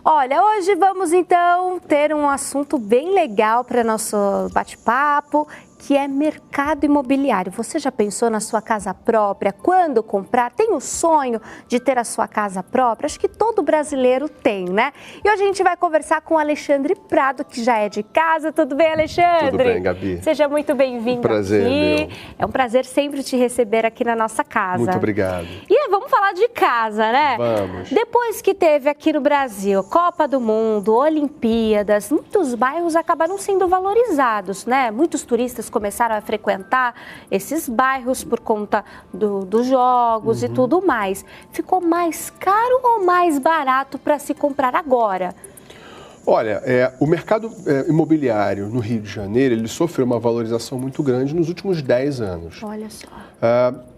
Olha, hoje vamos então ter um assunto bem legal para nosso bate-papo, que é mercado imobiliário. Você já pensou na sua casa própria? Quando comprar? Tem o sonho de ter a sua casa própria? Acho que todo brasileiro tem, né? E hoje a gente vai conversar com o Alexandre Prado, que já é de casa. Tudo bem, Alexandre? Tudo bem, Gabi. Seja muito bem-vindo aqui. Prazer, meu. É um prazer sempre te receber aqui na nossa casa. Muito obrigado. E vamos falar de casa, né? Vamos. Depois que teve aqui no Brasil Copa do Mundo, Olimpíadas, muitos bairros acabaram sendo valorizados, né? Muitos turistas começaram a frequentar esses bairros por conta dos jogos e tudo mais. Ficou mais caro ou mais barato para se comprar agora? Olha, o mercado imobiliário no Rio de Janeiro, ele sofreu uma valorização muito grande nos últimos 10 anos. Olha só.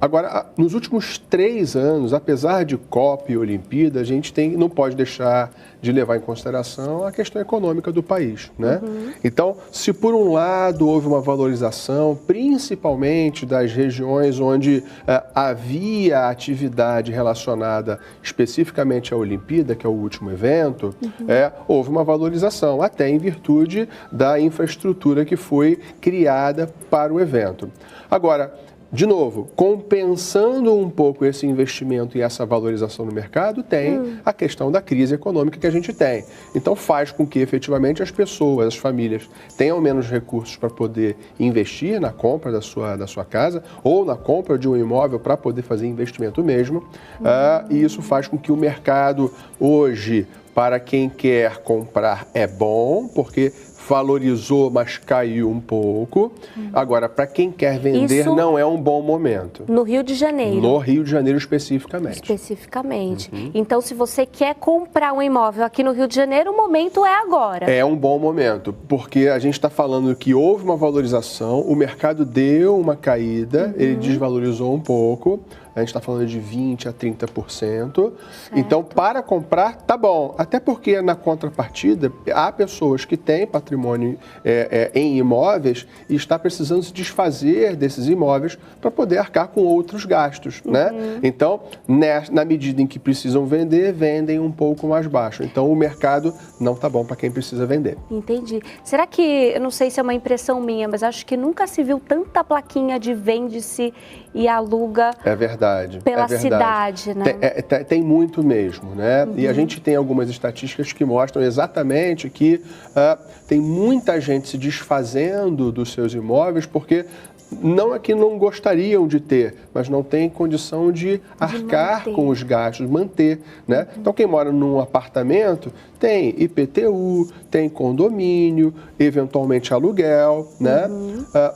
Agora, nos últimos 3 anos, apesar de Copa e Olimpíada, a gente não pode deixar de levar em consideração a questão econômica do país, né? Então, se por um lado houve uma valorização, principalmente das regiões onde havia atividade relacionada especificamente à Olimpíada, que é o último evento, houve uma valorização, até em virtude da infraestrutura que foi criada para o evento. Agora, de novo, compensando um pouco esse investimento e essa valorização no mercado, tem a questão da crise econômica que a gente tem. Então faz com que efetivamente as pessoas, as famílias, tenham menos recursos para poder investir na compra da sua casa ou na compra de um imóvel para poder fazer investimento mesmo. E isso faz com que o mercado hoje, para quem quer comprar, é bom, porque valorizou, mas caiu um pouco. Agora, para quem quer vender, isso não é um bom momento. No Rio de Janeiro? No Rio de Janeiro especificamente. Especificamente. Então, se você quer comprar um imóvel aqui no Rio de Janeiro, o momento é agora. É um bom momento, porque a gente está falando que houve uma valorização, o mercado deu uma caída, ele desvalorizou um pouco. A gente está falando de 20% a 30%. Certo. Então, para comprar, tá bom. Até porque, na contrapartida, há pessoas que têm patrimônio em imóveis e está precisando se desfazer desses imóveis para poder arcar com outros gastos, né? Então, na medida em que precisam vender, vendem um pouco mais baixo. Então, o mercado não tá bom para quem precisa vender. Entendi. Será que, eu não sei se é uma impressão minha, mas acho que nunca se viu tanta plaquinha de vende-se e aluga. É verdade. Pela cidade, né? Tem muito mesmo, né? E a gente tem algumas estatísticas que mostram exatamente que tem muita gente se desfazendo dos seus imóveis porque não é que não gostariam de ter, mas não tem condição de arcar com os gastos, manter, né? Então, quem mora num apartamento tem IPTU, tem condomínio, eventualmente aluguel, né?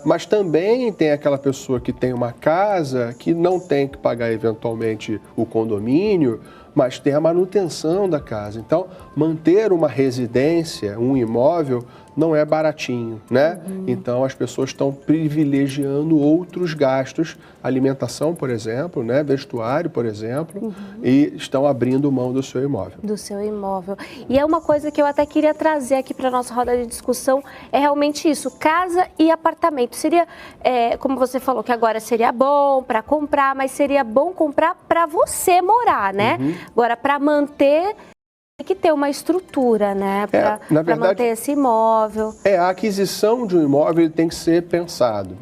Mas também tem aquela pessoa que tem uma casa que não tem que pagar eventualmente o condomínio, mas tem a manutenção da casa. Então, manter uma residência, um imóvel, não é baratinho, né? Então, as pessoas estão privilegiando outros gastos, alimentação, por exemplo, né? Vestuário, por exemplo, e estão abrindo mão do seu imóvel. Do seu imóvel. E é uma coisa que eu até queria trazer aqui para a nossa roda de discussão, é realmente isso, casa e apartamento. Seria, como você falou, que agora seria bom para comprar, mas seria bom comprar para você morar, né? Agora, para manter, tem que ter uma estrutura, né? Para manter esse imóvel. A aquisição de um imóvel tem que ser pensado.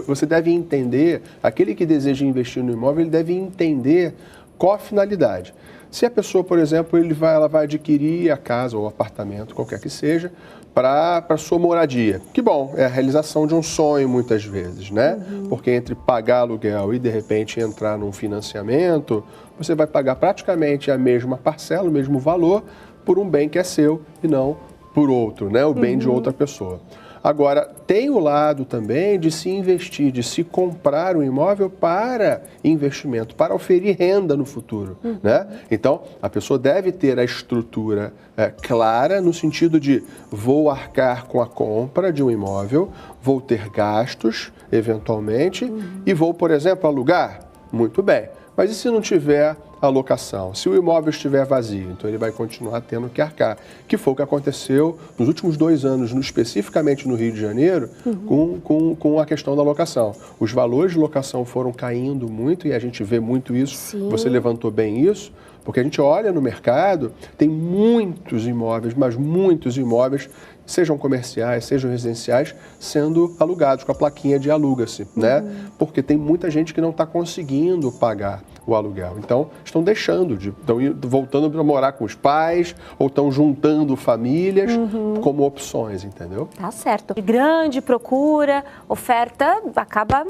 Você deve entender, aquele que deseja investir no imóvel, ele deve entender qual a finalidade. Se a pessoa, por exemplo, ela vai adquirir a casa ou o apartamento, qualquer que seja, para a sua moradia. Que bom, é a realização de um sonho muitas vezes, né? Porque entre pagar aluguel e de repente entrar num financiamento, você vai pagar praticamente a mesma parcela, o mesmo valor, por um bem que é seu e não por outro, né? O bem de outra pessoa. Agora, tem o lado também de se investir, de se comprar um imóvel para investimento, para oferir renda no futuro, né? Então, a pessoa deve ter a estrutura clara no sentido de vou arcar com a compra de um imóvel, vou ter gastos, eventualmente, e vou, por exemplo, alugar? Muito bem. Mas e se não tiver a locação. Se o imóvel estiver vazio, então ele vai continuar tendo que arcar, que foi o que aconteceu nos últimos 2 anos, especificamente no Rio de Janeiro, com a questão da locação. Os valores de locação foram caindo muito e a gente vê muito isso. Sim. Você levantou bem isso, porque a gente olha no mercado, tem muitos imóveis, mas muitos imóveis, sejam comerciais, sejam residenciais, sendo alugados com a plaquinha de aluga-se, né? Porque tem muita gente que não está conseguindo pagar o aluguel. Então, estão deixando estão voltando para morar com os pais ou estão juntando famílias como opções, entendeu? Tá certo. Grande procura, oferta acaba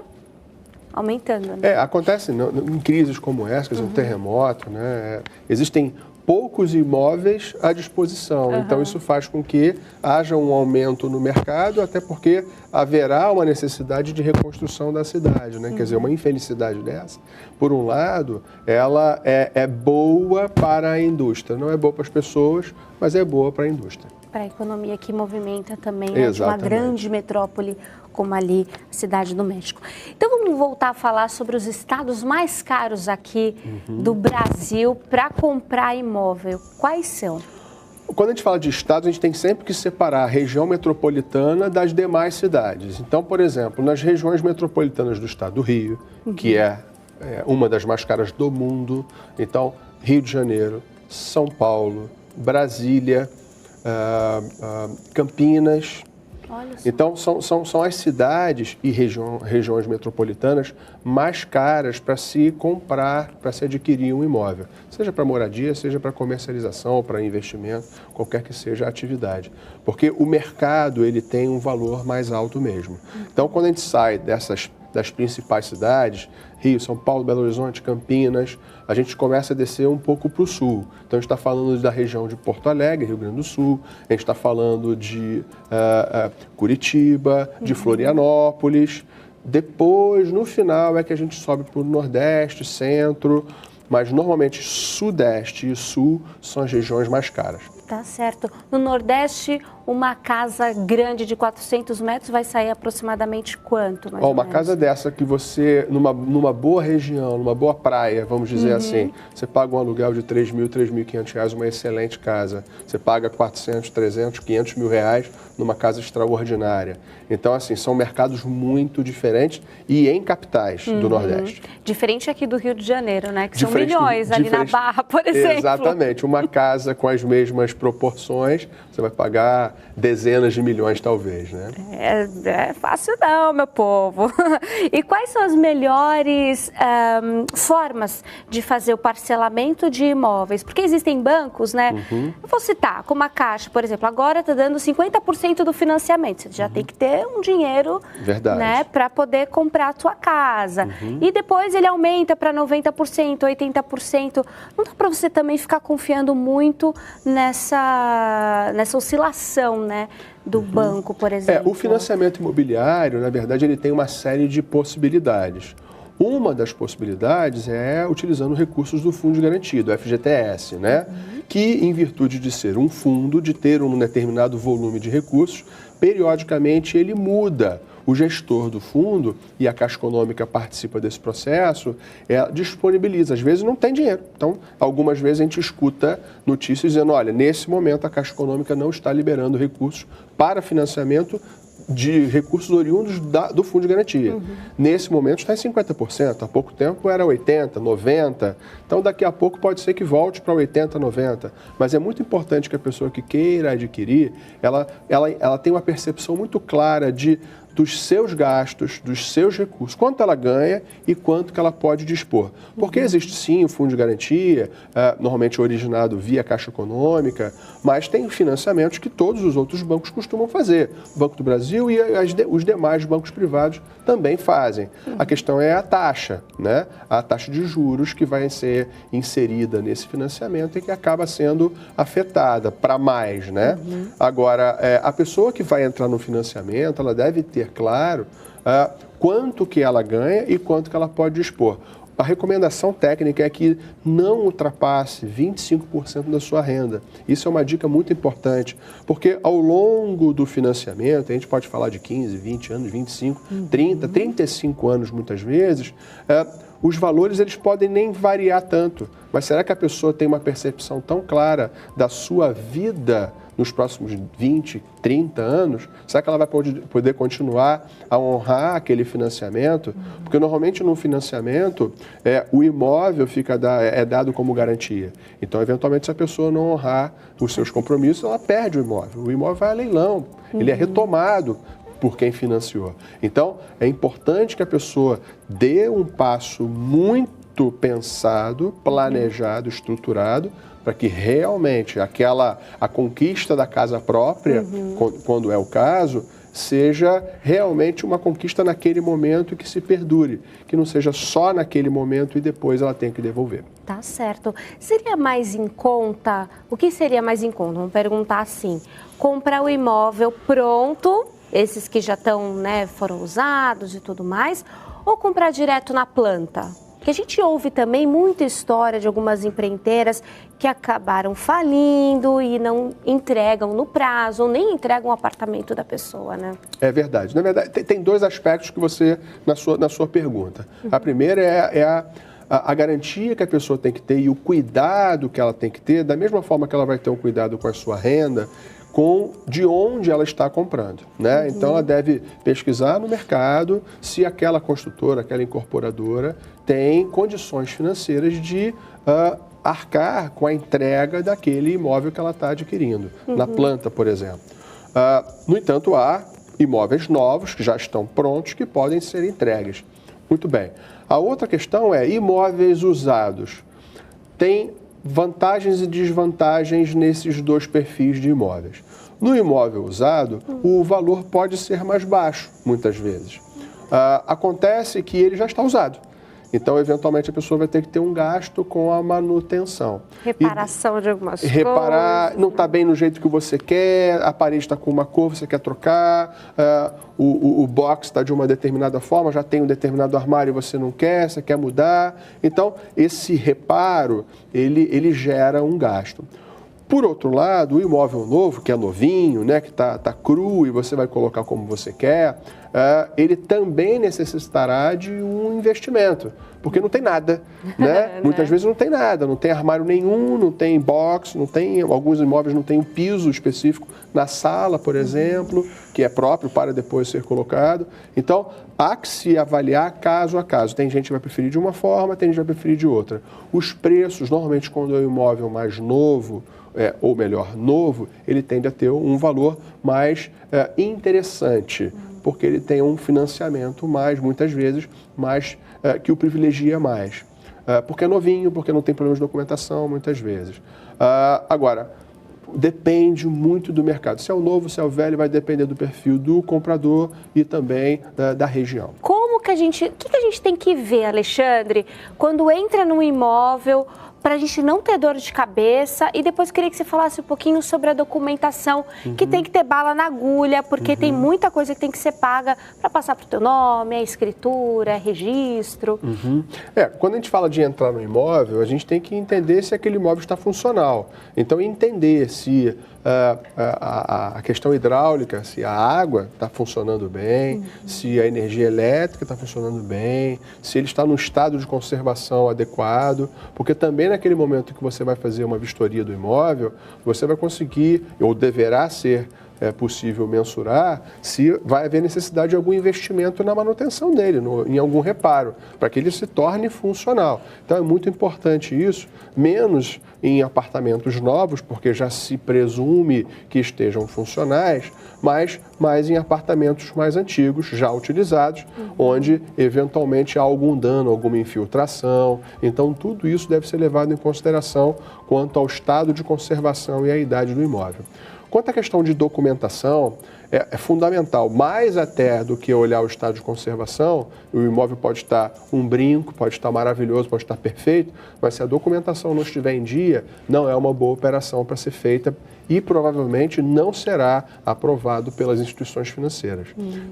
aumentando, né? Acontece em crises como essa, quer dizer, um terremoto, né? Existem poucos imóveis à disposição. Então, isso faz com que haja um aumento no mercado, até porque haverá uma necessidade de reconstrução da cidade, né? Quer dizer, uma infelicidade dessa, por um lado, ela é boa para a indústria. Não é boa para as pessoas, mas é boa para a indústria. Para a economia que movimenta também, né, de uma grande metrópole como ali, a Cidade do México. Então vamos voltar a falar sobre os estados mais caros aqui do Brasil para comprar imóvel. Quais são? Quando a gente fala de estados, a gente tem sempre que separar a região metropolitana das demais cidades. Então, por exemplo, nas regiões metropolitanas do estado do Rio, que é uma das mais caras do mundo, então Rio de Janeiro, São Paulo, Brasília, Campinas. Então, são as cidades e regiões metropolitanas mais caras para se comprar, para se adquirir um imóvel. Seja para moradia, seja para comercialização ou para investimento, qualquer que seja a atividade. Porque o mercado ele tem um valor mais alto mesmo. Então, quando a gente sai das principais cidades, Rio, São Paulo, Belo Horizonte, Campinas, a gente começa a descer um pouco para o sul. Então, a gente está falando da região de Porto Alegre, Rio Grande do Sul, a gente está falando de Curitiba, de Florianópolis. Depois, no final, é que a gente sobe para o Nordeste, Centro, mas normalmente Sudeste e Sul são as regiões mais caras. Tá certo. No Nordeste, uma casa grande de 400 metros vai sair aproximadamente quanto? Uma casa dessa que você, numa boa região, numa boa praia, vamos dizer assim, você paga um aluguel de R$3.000, R$3.500, uma excelente casa. Você paga 400, 300, 500 mil reais numa casa extraordinária. Então, assim, são mercados muito diferentes e em capitais do Nordeste. Diferente aqui do Rio de Janeiro, né? Que são milhões ali na Barra, por exemplo. Exatamente. Uma casa com as mesmas proporções, você vai pagar dezenas de milhões, talvez, né? É fácil não, meu povo. E quais são as melhores formas de fazer o parcelamento de imóveis? Porque existem bancos, né? Eu vou citar, como a Caixa, por exemplo, agora está dando 50% do financiamento. Você já tem que ter um dinheiro, né, para poder comprar a sua casa. E depois ele aumenta para 90%, 80%. Não dá para você também ficar confiando muito nessa oscilação, né, do banco, por exemplo. O financiamento imobiliário, na verdade, ele tem uma série de possibilidades. Uma das possibilidades é utilizando recursos do Fundo de Garantia, do FGTS, né? Que, em virtude de ser um fundo, de ter um determinado volume de recursos, periodicamente ele muda. O gestor do fundo, e a Caixa Econômica participa desse processo, disponibiliza. Às vezes não tem dinheiro. Então, algumas vezes a gente escuta notícias dizendo, olha, nesse momento a Caixa Econômica não está liberando recursos para financiamento de recursos oriundos do Fundo de Garantia. Nesse momento está em 50%, há pouco tempo era 80%, 90%, então daqui a pouco pode ser que volte para 80%, 90%, mas é muito importante que a pessoa que queira adquirir, ela tenha uma percepção muito clara dos seus gastos, dos seus recursos, quanto ela ganha e quanto que ela pode dispor. Porque existe sim o Fundo de Garantia, normalmente originado via Caixa Econômica, mas tem financiamentos que todos os outros bancos costumam fazer. O Banco do Brasil e os demais bancos privados também fazem. A questão é a taxa, né? A taxa de juros que vai ser inserida nesse financiamento e que acaba sendo afetada para mais, né? Agora, a pessoa que vai entrar no financiamento, ela deve ter claro quanto que ela ganha e quanto que ela pode dispor. A recomendação técnica é que não ultrapasse 25% da sua renda. Isso é uma dica muito importante, porque ao longo do financiamento, a gente pode falar de 15, 20 anos, 25, 30, 35 anos muitas vezes, os valores eles podem nem variar tanto, mas será que a pessoa tem uma percepção tão clara da sua vida nos próximos 20, 30 anos? Será que ela vai poder continuar a honrar aquele financiamento? Porque normalmente no financiamento o imóvel é dado como garantia. Então, eventualmente, se a pessoa não honrar os seus compromissos, ela perde o imóvel. O imóvel vai a leilão, ele é retomado por quem financiou. Então, é importante que a pessoa dê um passo muito pensado, planejado, estruturado, para que realmente a conquista da casa própria, quando é o caso, seja realmente uma conquista naquele momento que se perdure, que não seja só naquele momento e depois ela tem que devolver. Tá certo. Seria mais em conta, o que seria mais em conta? Vamos perguntar assim, comprar o imóvel pronto, esses que já estão, foram usados e tudo mais, ou comprar direto na planta? Porque a gente ouve também muita história de algumas empreiteiras que acabaram falindo e não entregam no prazo, ou nem entregam o apartamento da pessoa, né? É verdade. Na verdade, tem dois aspectos que você, na sua pergunta. A primeira é a garantia que a pessoa tem que ter e o cuidado que ela tem que ter, da mesma forma que ela vai ter um cuidado com a sua renda, de onde ela está comprando, né? Então, ela deve pesquisar no mercado se aquela construtora, aquela incorporadora tem condições financeiras de arcar com a entrega daquele imóvel que ela está adquirindo, na planta, por exemplo. No entanto, há imóveis novos que já estão prontos que podem ser entregues. Muito bem. A outra questão é imóveis usados. Tem vantagens e desvantagens nesses dois perfis de imóveis. No imóvel usado, o valor pode ser mais baixo, muitas vezes. Acontece que ele já está usado. Então, eventualmente, a pessoa vai ter que ter um gasto com a manutenção. Reparação de algumas coisas. Reparar, não está bem no jeito que você quer, a parede está com uma cor, você quer trocar, o box está de uma determinada forma, já tem um determinado armário e você não quer, você quer mudar. Então, esse reparo, ele gera um gasto. Por outro lado, o imóvel novo, que é novinho, né, que tá cru e você vai colocar como você quer, ele também necessitará de um investimento, porque não tem nada, né? Muitas vezes não tem nada, não tem armário nenhum, não tem box, alguns imóveis não tem um piso específico na sala, por exemplo, que é próprio para depois ser colocado. Então, há que se avaliar caso a caso. Tem gente que vai preferir de uma forma, tem gente que vai preferir de outra. Os preços, normalmente, quando é um imóvel mais novo, ou melhor, novo, ele tende a ter um valor mais interessante, porque ele tem um financiamento muitas vezes, que o privilegia mais. Porque é novinho, porque não tem problemas de documentação, muitas vezes. Agora, depende muito do mercado. Se é o novo, se é o velho, vai depender do perfil do comprador e também da região. O que a gente tem que ver, Alexandre, quando entra num imóvel, para a gente não ter dor de cabeça? E depois queria que você falasse um pouquinho sobre a documentação, que tem que ter bala na agulha, porque tem muita coisa que tem que ser paga para passar para o teu nome, a escritura, registro. Quando a gente fala de entrar no imóvel, a gente tem que entender se aquele imóvel está funcional. Então, entender se a questão hidráulica, se a água está funcionando bem, se a energia elétrica está funcionando bem, se ele está no estado de conservação adequado, porque também naquele momento que você vai fazer uma vistoria do imóvel, você vai conseguir, ou deverá ser possível mensurar, se vai haver necessidade de algum investimento na manutenção dele, em algum reparo, para que ele se torne funcional. Então é muito importante isso, menos em apartamentos novos, porque já se presume que estejam funcionais, mas mais em apartamentos mais antigos, já utilizados, onde eventualmente há algum dano, alguma infiltração. Então tudo isso deve ser levado em consideração quanto ao estado de conservação e à idade do imóvel. Quanto à questão de documentação, é fundamental, mais até do que olhar o estado de conservação. O imóvel pode estar um brinco, pode estar maravilhoso, pode estar perfeito, mas se a documentação não estiver em dia, não é uma boa operação para ser feita e provavelmente não será aprovado pelas instituições financeiras,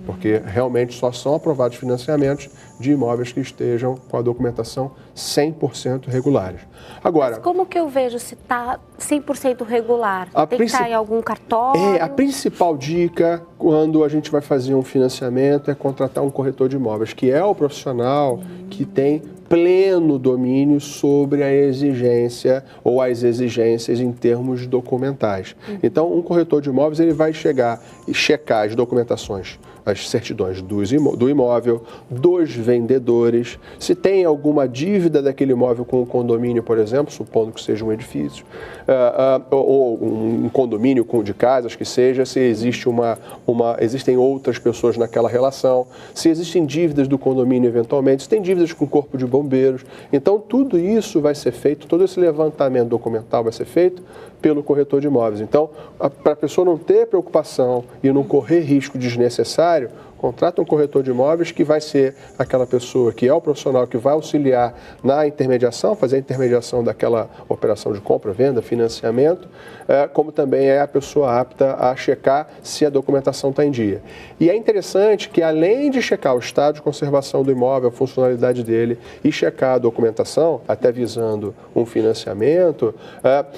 porque realmente só são aprovados financiamentos de imóveis que estejam com a documentação 100% regulares. Agora, mas como que eu vejo se está 100% regular? Tem que estar em algum cartório? A principal dica quando a gente vai fazer um financiamento é contratar um corretor de imóveis, que é o profissional que tem pleno domínio sobre a exigência ou as exigências em termos documentais. Então, um corretor de imóveis ele vai chegar e checar as documentações, as certidões do imóvel, dos vendedores, se tem alguma dívida daquele imóvel com o condomínio, por exemplo, supondo que seja um edifício, ou um condomínio de casas que seja, se existe existem outras pessoas naquela relação, se existem dívidas do condomínio eventualmente, se tem dívidas com o corpo de bombeiros. Então, tudo isso vai ser feito, todo esse levantamento documental vai ser feito pelo corretor de imóveis. Então, para a pessoa não ter preocupação e não correr risco desnecessário, contrata um corretor de imóveis que vai ser aquela pessoa que é o profissional que vai auxiliar na intermediação, fazer a intermediação daquela operação de compra, venda, financiamento, como também é a pessoa apta a checar se a documentação está em dia. E é interessante que, além de checar o estado de conservação do imóvel, a funcionalidade dele e checar a documentação, até visando um financiamento,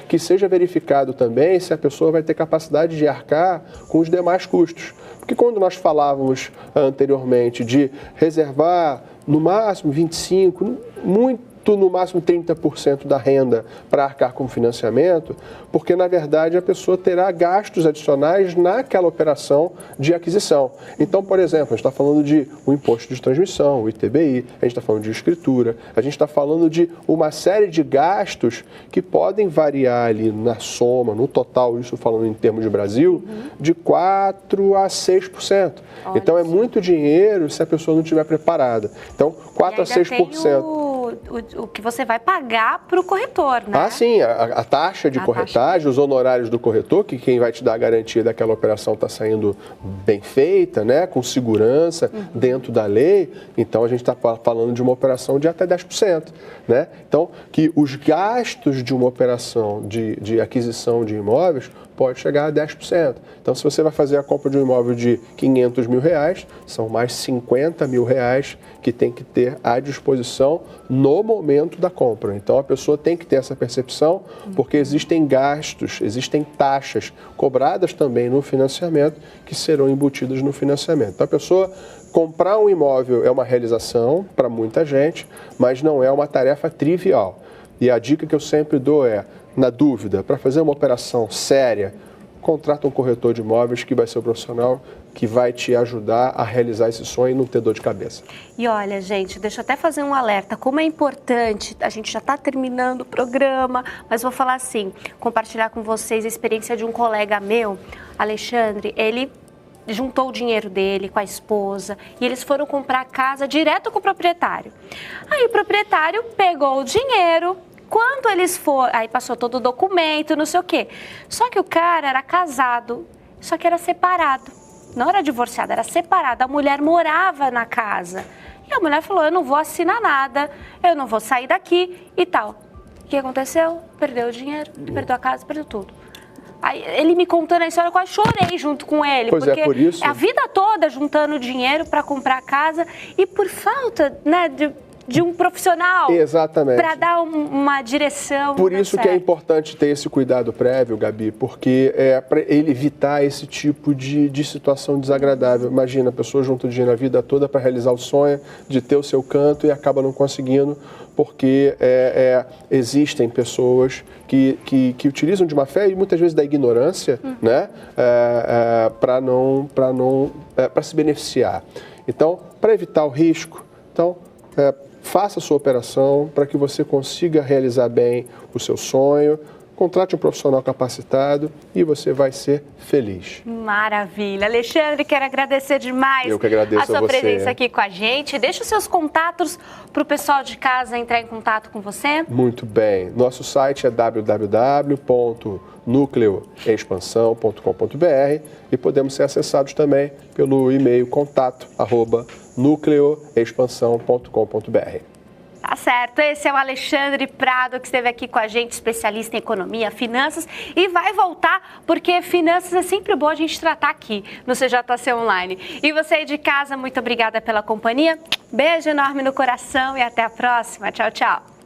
que seja verificado também se a pessoa vai ter capacidade de arcar com os demais custos. Porque quando nós falávamos anteriormente de reservar no máximo 25%, no máximo 30% da renda para arcar com financiamento, porque na verdade a pessoa terá gastos adicionais naquela operação de aquisição. Então, por exemplo, a gente está falando de um imposto de transmissão, o ITBI, a gente está falando de escritura, a gente está falando de uma série de gastos que podem variar ali na soma, no total, isso falando em termos de Brasil, de 4% a 6%. Olha, então é muito dinheiro se a pessoa não estiver preparada. Então, 4% a 6%. O que você vai pagar para o corretor, né? Ah, sim, a taxa de corretagem, os honorários do corretor, que quem vai te dar a garantia daquela operação está saindo bem feita, né, com segurança, dentro da lei. Então, a gente está falando de uma operação de até 10%. Né? Então, que os gastos de uma operação de aquisição de imóveis pode chegar a 10%. Então, se você vai fazer a compra de um imóvel de R$500 mil, são mais R$50 mil que tem que ter à disposição no momento da compra. Então, a pessoa tem que ter essa percepção, porque existem gastos, existem taxas cobradas também no financiamento que serão embutidas no financiamento. Então, a pessoa comprar um imóvel é uma realização para muita gente, mas não é uma tarefa trivial. E a dica que eu sempre dou é, na dúvida, para fazer uma operação séria, contrata um corretor de imóveis que vai ser o profissional que vai te ajudar a realizar esse sonho e não ter dor de cabeça. E olha, gente, deixa eu até fazer um alerta. Como é importante, a gente já está terminando o programa, mas vou falar assim, compartilhar com vocês a experiência de um colega meu, Alexandre. Ele juntou o dinheiro dele com a esposa e eles foram comprar a casa direto com o proprietário. Aí o proprietário pegou o dinheiro. Quando eles foram, aí passou todo o documento, não sei o quê. Só que o cara era casado, só que era separado. Não era divorciado, era separado. A mulher morava na casa. E a mulher falou, eu não vou assinar nada, eu não vou sair daqui e tal. O que aconteceu? Perdeu o dinheiro, perdeu a casa, perdeu tudo. Aí, ele me contando a história, eu quase chorei junto com ele. Pois porque é, por isso. A vida toda juntando dinheiro para comprar a casa e por falta, né, de um profissional. Exatamente. Para dar uma direção. Por isso que é importante ter esse cuidado prévio, Gabi, porque é para ele evitar esse tipo de situação desagradável. Imagina, a pessoa junta o dinheiro a vida toda para realizar o sonho de ter o seu canto e acaba não conseguindo, porque existem pessoas que utilizam de má fé e muitas vezes da ignorância, né, para se beneficiar. Então, para evitar o risco, faça a sua operação para que você consiga realizar bem o seu sonho, contrate um profissional capacitado e você vai ser feliz. Maravilha. Alexandre, quero agradecer demais. Eu que agradeço a sua presença aqui com a gente. Deixa os seus contatos para o pessoal de casa entrar em contato com você. Muito bem. Nosso site é www.nucleoexpansão.com.br e podemos ser acessados também pelo e-mail contato@nucleoexpansão.com.br. Tá certo, esse é o Alexandre Prado, que esteve aqui com a gente, especialista em economia, finanças, e vai voltar, porque finanças é sempre bom a gente tratar aqui no CJC Online. E você aí de casa, muito obrigada pela companhia, beijo enorme no coração e até a próxima, tchau, tchau.